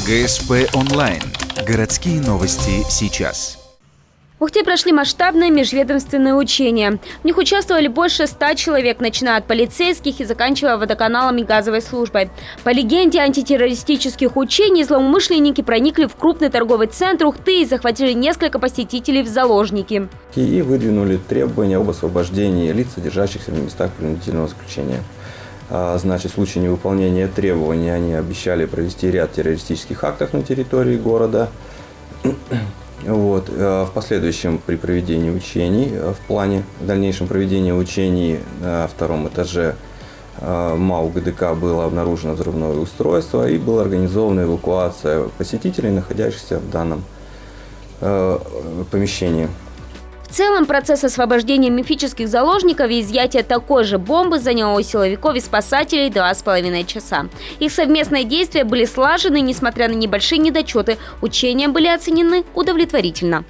ГСП онлайн. Городские новости сейчас. В Ухте прошли масштабные межведомственные учения. В них участвовали больше 100 человек, начиная от полицейских и заканчивая водоканалом и газовой службой. По легенде антитеррористических учений, злоумышленники проникли в крупный торговый центр Ухты и захватили несколько посетителей в заложники. И выдвинули требования об освобождении лиц, содержащихся в местах принудительного заключения. Значит, в случае невыполнения требований они обещали провести ряд террористических актов на территории города. В последующем при проведении учений, в плане дальнейшем проведения учений на втором этаже МАУ ГДК было обнаружено взрывное устройство и была организована эвакуация посетителей, находящихся в данном помещении. В целом, процесс освобождения мифических заложников и изъятия такой же бомбы занял у силовиков и спасателей 2,5 часа. Их совместные действия были слажены, несмотря на небольшие недочеты. Учения были оценены удовлетворительно.